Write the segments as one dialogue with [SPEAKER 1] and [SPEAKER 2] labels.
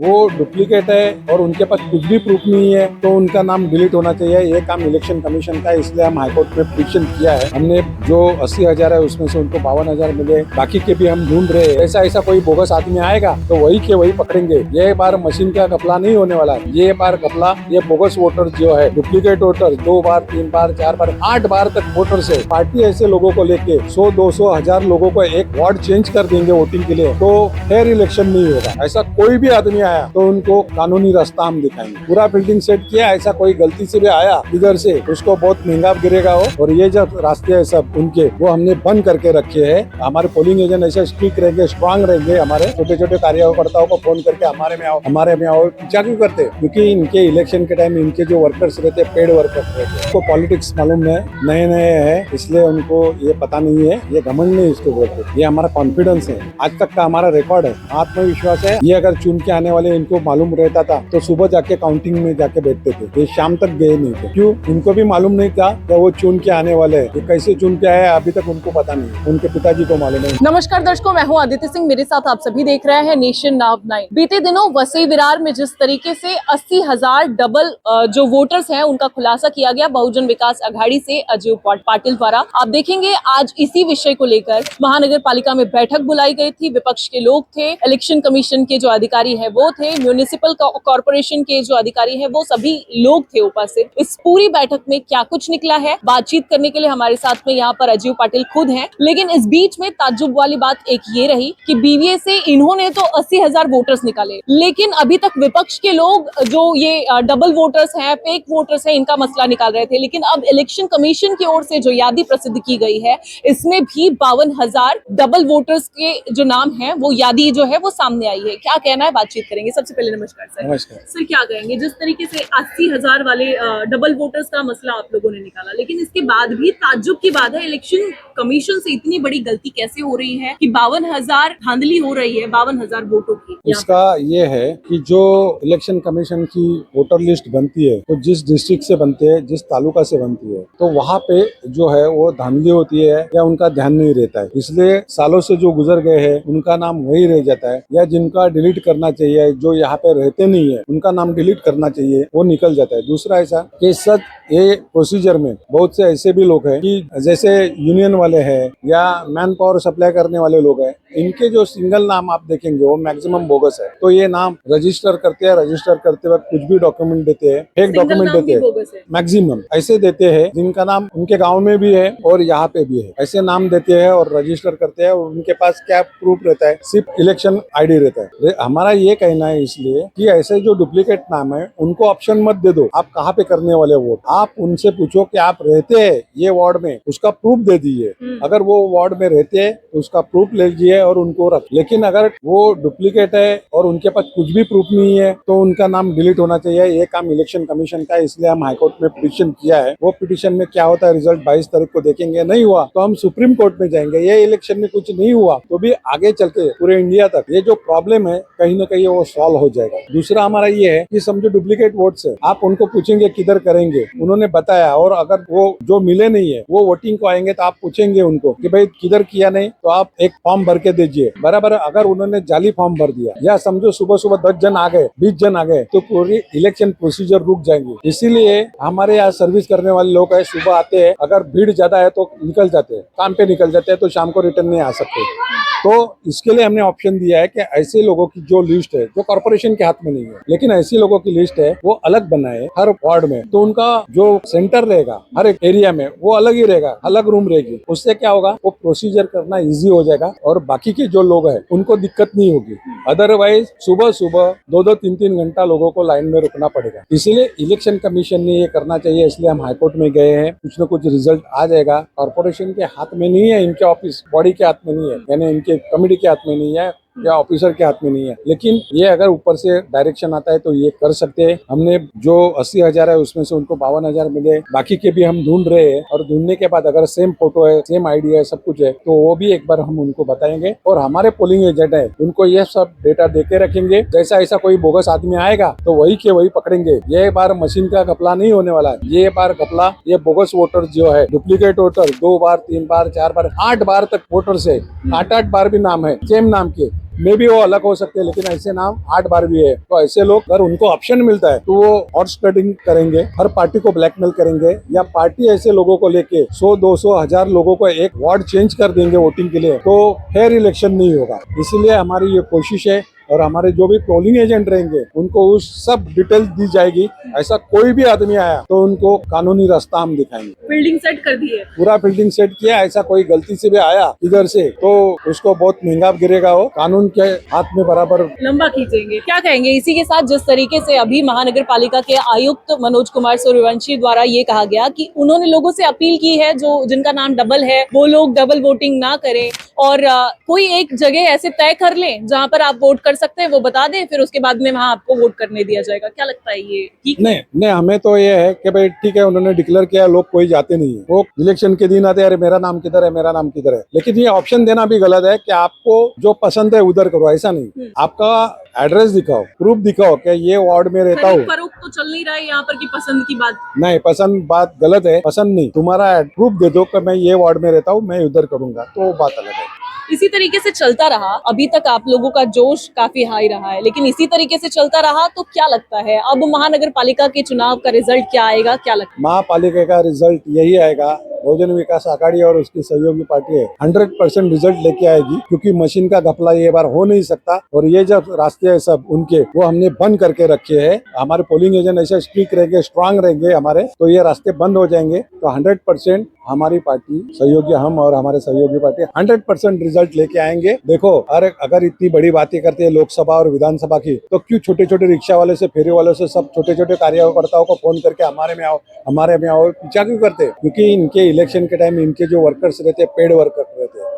[SPEAKER 1] वो डुप्लीकेट है और उनके पास कुछ भी प्रूफ नहीं है तो उनका नाम डिलीट होना चाहिए। ये काम इलेक्शन कमीशन का है, इसलिए हम हाईकोर्ट में पिटीशन किया है। हमने जो 80,000 है उसमें से उनको 52,000 मिले, बाकी के भी हम ढूंढ रहे हैं। ऐसा कोई बोगस आदमी आएगा तो वही के वही पकड़ेंगे। ये बार मशीन का घपला नहीं होने वाला है। ये बार घपला ये बोगस वोटर जो है, डुप्लीकेट वोटर 2 बार 3 बार 4 बार 8 बार तक वोटर से पार्टी ऐसे लोगों को लेके 100 200 1000 लोगों को एक वार्ड चेंज कर देंगे वोटिंग के लिए, तो फेयर इलेक्शन नहीं होगा। ऐसा कोई भी आदमी आया तो उनको कानूनी रास्ता हम दिखाएंगे। पूरा बिल्डिंग सेट किया, ऐसा कोई गलती से भी आया इधर से उसको बहुत महंगा गिरेगा हो। और ये जब रास्ते है सब उनके वो हमने बंद करके रखे हैं। हमारे पोलिंग एजेंट ऐसे स्ट्रिक्ट रहेंगे, स्ट्रांग रहेंगे। हमारे छोटे छोटे कार्यकर्ताओं को फोन करके हमारे में आओ क्या क्यों करते, क्योंकि इनके इलेक्शन के टाइम इनके जो वर्कर्स रहते हैं, पेड वर्कर्स रहते हैं, उनको पॉलिटिक्स मालूम है, नए है, इसलिए उनको ये पता नहीं है। ये घमंड नहीं इसको बोलते, ये हमारा कॉन्फिडेंस है। आज तक का हमारा रिकॉर्ड है, आत्मविश्वास है। ये अगर चुन के आने वाले इनको मालूम रहता था तो सुबह जाके काउंटिंग में जाके बैठते थे, ये शाम तक गए नहीं थे। क्यों? इनको भी मालूम नहीं था कि वो चुन के आने वाले हैं। ये कैसे चुन के आए अभी तक उनको पता नहीं, उनके पिताजी को मालूम है।
[SPEAKER 2] नमस्कार दर्शकों, मैं हूं आदित्य सिंह, मेरे साथ आप सभी देख रहे हैं नेशन नाउ 9। बीते दिनों वसई विरार में जिस तरीके से 80,000 डबल जो वोटर्स हैं उनका खुलासा किया गया बहुजन विकास अघाड़ी से अजय पाटिल द्वारा, आप देखेंगे आज इसी विषय को लेकर महानगर पालिका में बैठक बुलाई गई थी। विपक्ष के लोग थे, इलेक्शन कमीशन के जो अधिकारी है वो थे, म्यूनिसिपल कॉर्पोरेशन के जो अधिकारी है वो सभी लोग थे उपस्थित। इस पूरी बैठक में क्या कुछ निकला है, बातचीत करने के लिए हमारे साथ में यहाँ पर अजय पाटिल खुद हैं। लेकिन इस बीच में ताज्जुब वाली बात एक ये रही कि बीवीए से इन्होंने तो 80,000 वोटर्स निकाले, लेकिन अभी तक विपक्ष के लोग जो ये डबल वोटर्स हैं, फेक वोटर्स हैं, इनका मसला निकाल रहे थे। लेकिन अब इलेक्शन कमीशन की ओर से जो यादी प्रसिद्ध की गई है, इसमें भी 52,000 डबल वोटर्स के जो नाम है वो यादी जो है वो सामने आई है। क्या कहना है, बातचीत करेंगे। सबसे पहले नमस्कार सर।
[SPEAKER 1] नमस्कार
[SPEAKER 2] सर, क्या कहेंगे जिस तरीके से 80,000 वाले डबल वोटर्स का मसला आप लोगों ने निकाला, लेकिन इसके बाद भी ताज्जुब की बात है, इलेक्शन कमीशन से इतनी बड़ी गलती कैसे हो रही है कि 52,000 धांधली हो रही है 52,000 वोटों की?
[SPEAKER 1] इसका ये है कि जो इलेक्शन कमीशन की वोटर लिस्ट बनती है तो जिस डिस्ट्रिक्ट से बनती है, जिस तालुका से बनती है, तो वहाँ पे जो है वो धांधली होती है या उनका ध्यान नहीं रहता है। इसलिए सालों से जो गुजर गए हैं उनका नाम वही रह जाता है, या जिनका डिलीट करना चाहिए, जो यहाँ पे रहते नहीं है उनका नाम डिलीट करना चाहिए, वो निकल जाता है। दूसरा ऐसा कि सच ये प्रोसीजर में बहुत से ऐसे भी लोग हैं कि जैसे यूनियन वाले हैं या मैन पावर सप्लाई करने वाले लोग हैं, इनके जो सिंगल नाम आप देखेंगे वो मैक्सिमम बोगस है। तो ये नाम रजिस्टर करते हैं, रजिस्टर करते वक्त कुछ भी डॉक्यूमेंट देते हैं, फेक डॉक्यूमेंट देते हैं, मैक्सिमम ऐसे देते हैं जिनका नाम उनके गांव में भी है और यहाँ पे भी है। ऐसे नाम देते हैं और रजिस्टर करते हैं और उनके पास क्या प्रूफ रहता है, सिर्फ इलेक्शन आईडी रहता है। हमारा ये कहना है इसलिए कि ऐसे जो डुप्लीकेट नाम है उनको ऑप्शन मत दे दो, आप कहाँ पे करने वाले वोट, आप उनसे पूछो कि आप रहते हैं ये वार्ड में, उसका प्रूफ दे दीजिए। अगर वो वार्ड में रहते हैं तो उसका प्रूफ ले लीजिए और उनको रख। लेकिन अगर वो डुप्लीकेट है और उनके पास कुछ भी प्रूफ नहीं है तो उनका नाम डिलीट होना चाहिए। ये काम इलेक्शन कमीशन का है, इसलिए हम हाईकोर्ट में पिटीशन किया है। वो पिटीशन में क्या होता है, रिजल्ट 22 तारीख को देखेंगे। नहीं हुआ तो हम सुप्रीम कोर्ट में जाएंगे। ये इलेक्शन में कुछ नहीं हुआ तो भी आगे चल के पूरे इंडिया तक ये जो प्रॉब्लम है कहीं ना कहीं वो सॉल्व हो जाएगा। दूसरा हमारा ये है कि समझो डुप्लीकेट वोट्स है, आप उनको पूछेंगे किधर करेंगे, उन्होंने बताया, और अगर वो जो मिले नहीं है वो वोटिंग को आएंगे तो आप पूछेंगे उनको कि भाई किधर किया नहीं, तो आप एक फॉर्म भर के दीजिए बराबर। अगर उन्होंने जाली फॉर्म भर दिया या समझो सुबह सुबह 10 जन आ गए, 20 जन आ गए, तो पूरी इलेक्शन प्रोसीजर रुक जाएंगी। इसीलिए हमारे यहाँ सर्विस करने वाले लोग है, सुबह आते हैं, अगर भीड़ ज्यादा है तो निकल जाते हैं, काम पे निकल जाते हैं, तो शाम को रिटर्न नहीं आ सकते। तो इसके लिए हमने ऑप्शन दिया है कि ऐसे लोगों की जो लिस्ट है, जो कॉर्पोरेशन के हाथ में नहीं है, लेकिन ऐसी लोगों की लिस्ट है वो अलग बनाए हर वार्ड में, तो उनका जो सेंटर रहेगा हर एक एरिया में वो अलग ही रहेगा, अलग रूम रहेगी। उससे क्या होगा, वो प्रोसीजर करना इजी हो जाएगा और बाकी के जो लोग हैं उनको दिक्कत नहीं होगी। अदरवाइज सुबह सुबह 2-2, 3-3 घंटा लोगों को लाइन में रुकना पड़ेगा। इसीलिए इलेक्शन कमीशन ने ये करना चाहिए, इसलिए हम हाईकोर्ट में गए हैं। कुछ न कुछ रिजल्ट आ जाएगा। कॉर्पोरेशन के हाथ में नहीं है, इनके ऑफिस बॉडी के हाथ में नहीं है, यानी इनके कमेटी के हाथ में नहीं है या ऑफिसर के हाथ में नहीं है, लेकिन ये अगर ऊपर से डायरेक्शन आता है तो ये कर सकते हैं। हमने जो 80,000 है उसमें से उनको 52,000 मिले, बाकी के भी हम ढूंढ रहे हैं। और ढूंढने के बाद अगर सेम फोटो है, सेम आईडी है, सब कुछ है, तो वो भी एक बार हम उनको बताएंगे। और हमारे पोलिंग एजेंट है उनको ये सब डेटा देके रखेंगे। जैसा ऐसा कोई बोगस आदमी आएगा तो वही के वही पकड़ेंगे। ये बार मशीन का घपला नहीं होने वाला है। ये बार घपला ये बोगस वोटर जो है, डुप्लीकेट वोटर 2 बार 3 बार 4 बार 8 बार तक वोटर से 8-8 बार भी नाम है सेम नाम के, मे भी वो अलग हो सकते हैं, लेकिन ऐसे नाम 8 बार भी है। तो ऐसे लोग अगर उनको ऑप्शन मिलता है तो वो हॉर्स ट्रेडिंग करेंगे, हर पार्टी को ब्लैकमेल करेंगे, या पार्टी ऐसे लोगों को लेके 100, 200, 1000 लोगों को एक वार्ड चेंज कर देंगे वोटिंग के लिए, तो फेयर इलेक्शन नहीं होगा। इसलिए हमारी ये कोशिश है, और हमारे जो भी पोलिंग एजेंट रहेंगे उनको उस सब डिटेल्स दी जाएगी। ऐसा कोई भी आदमी आया तो उनको कानूनी रास्ता हम दिखाएंगे।
[SPEAKER 2] फील्डिंग सेट कर दी है,
[SPEAKER 1] पूरा फील्डिंग सेट किया। ऐसा कोई गलती से भी आया इधर से तो उसको बहुत महंगा गिरेगा, वो कानून के हाथ में बराबर
[SPEAKER 2] लंबा खींचेंगे। क्या कहेंगे इसी के साथ, जिस तरीके से अभी महानगर पालिका के आयुक्त मनोज कुमार सूर्यवंशी द्वारा ये कहा गया कि उन्होंने लोगों से अपील की है जो जिनका नाम डबल है वो लोग डबल वोटिंग ना करें, और कोई एक जगह ऐसे तय कर लें जहां पर आप वोट कर सकते हैं, वो बता दें, फिर उसके बाद में वहां आपको वोट करने दिया जाएगा। क्या लगता है ये ठीक?
[SPEAKER 1] नहीं, हमें तो ये है कि भाई ठीक है, उन्होंने डिक्लेयर किया, लोग कोई जाते नहीं है, वो इलेक्शन के दिन आते हैं, अरे मेरा नाम किधर है, मेरा नाम किधर है। लेकिन ये ऑप्शन देना भी गलत है कि आपको जो पसंद है उधर करो, ऐसा नहीं। आपका एड्रेस दिखाओ, प्रूफ दिखाओ कि ये वार्ड में रहता हूँ।
[SPEAKER 2] फरोख्त तो चल नहीं रहा है यहाँ पर की पसंद की बात।
[SPEAKER 1] नहीं, पसंद बात गलत है, पसंद नहीं, तुम्हारा प्रूफ दे दो कि मैं ये वार्ड में रहता हूँ, मैं उधर करूंगा, तो वो बात अलग है।
[SPEAKER 2] इसी तरीके से चलता रहा, अभी तक आप लोगों का जोश काफी हाई रहा है, लेकिन इसी तरीके से चलता रहा तो क्या लगता है अब महानगर पालिका के चुनाव का रिजल्ट क्या आएगा? क्या लगता है
[SPEAKER 1] महापालिका का रिजल्ट यही आएगा, बहुजन विकास आघाड़ी और उसकी सहयोगी पार्टी है 100% रिजल्ट लेके आएगी, क्योंकि मशीन का घपला ये बार हो नहीं सकता। और ये जब रास्ते है सब उनके, वो हमने बंद करके रखे हैं। हमारे पोलिंग एजेंट ऐसे स्ट्रिक्ट रहेंगे, स्ट्रांग रहेंगे हमारे, तो ये रास्ते बंद हो जाएंगे। तो 100% हमारी पार्टी सहयोगी, हम और हमारे सहयोगी पार्टी 100% रिजल्ट लेके आएंगे। देखो, अगर इतनी बड़ी बातें करते हैं लोकसभा और विधानसभा की, तो क्यों छोटे छोटे रिक्शा वाले से, फेरी वालों से, सब छोटे छोटे कार्यकर्ताओं को फोन करके हमारे में आओ, हमारे में आओ, पीछा क्यों करते? क्योंकि इनके इलेक्शन के टाइम इनके जो वर्कर्स रहते हैं, पेड वर्कर रहते हैं,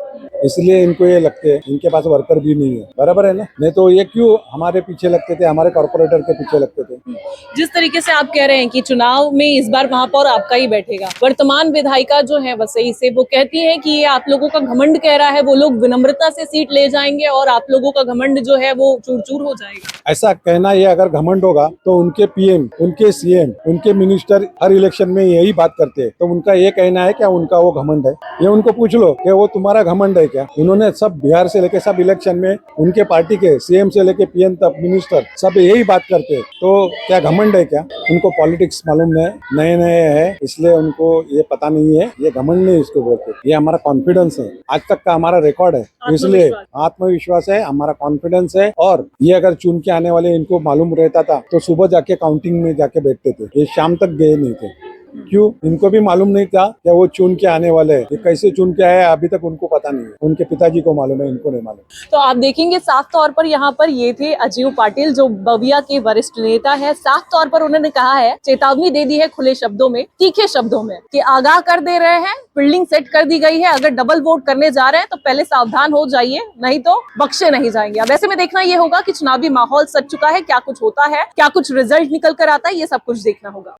[SPEAKER 1] इसलिए इनको ये लगते हैं इनके पास वर्कर भी नहीं है। बराबर है ना? नहीं तो ये क्यों हमारे पीछे लगते थे, हमारे कॉर्पोरेटर के पीछे लगते थे।
[SPEAKER 2] जिस तरीके से आप कह रहे हैं कि चुनाव में इस बार महापौर आपका ही बैठेगा, वर्तमान विधायिका जो है वसई से, वो कहती है कि ये आप लोगों का घमंड कह रहा है, वो लोग विनम्रता से सीट ले जाएंगे और आप लोगों का घमंड जो है वो चूर चूर हो जाएगा।
[SPEAKER 1] ऐसा कहना, ये अगर घमंड होगा तो उनके पीएम, उनके सीएम, उनके मिनिस्टर हर इलेक्शन में यही बात करते हैं, तो उनका ये कहना है क्या उनका वो घमंड है? ये उनको पूछ लो कि वो तुम्हारा घमंड है क्या? इन्होंने सब बिहार से लेके सब इलेक्शन में उनके पार्टी के सीएम से लेके पीएम तक मिनिस्टर सब यही बात करते हैं, तो क्या घमंड है क्या? उनको पॉलिटिक्स मालूम है, नए नए है, इसलिए उनको ये पता नहीं है। ये घमंड नहीं इसको बोलते, ये हमारा कॉन्फिडेंस है, आज तक का हमारा रिकॉर्ड है, इसलिए आत्मविश्वास है, हमारा कॉन्फिडेंस है। और ये अगर चुन के आने वाले इनको मालूम रहता था तो सुबह जाके काउंटिंग में जाके बैठते थे, ये शाम तक गए नहीं थे। क्यों? इनको भी मालूम नहीं था कि वो चुन के आने वाले हैं। ये कैसे चुन के आए अभी तक उनको पता नहीं है, उनके पिताजी को मालूम है, इनको नहीं मालूम।
[SPEAKER 2] तो आप देखेंगे साफ तौर पर यहाँ पर ये थे अजीव पाटिल, जो बविया के वरिष्ठ नेता है। साफ तौर पर उन्होंने कहा है, चेतावनी दे दी है खुले शब्दों में, तीखे शब्दों में, कि आगाह कर दे रहे हैं, फील्डिंग सेट कर दी गई है, अगर डबल वोट करने जा रहे हैं तो पहले सावधान हो जाइए, नहीं तो बख्शे नहीं जाएंगे। अब ऐसे में देखना ये होगा कि चुनावी माहौल सज चुका है, क्या कुछ होता है, क्या कुछ रिजल्ट निकल कर आता है, ये सब कुछ देखना होगा।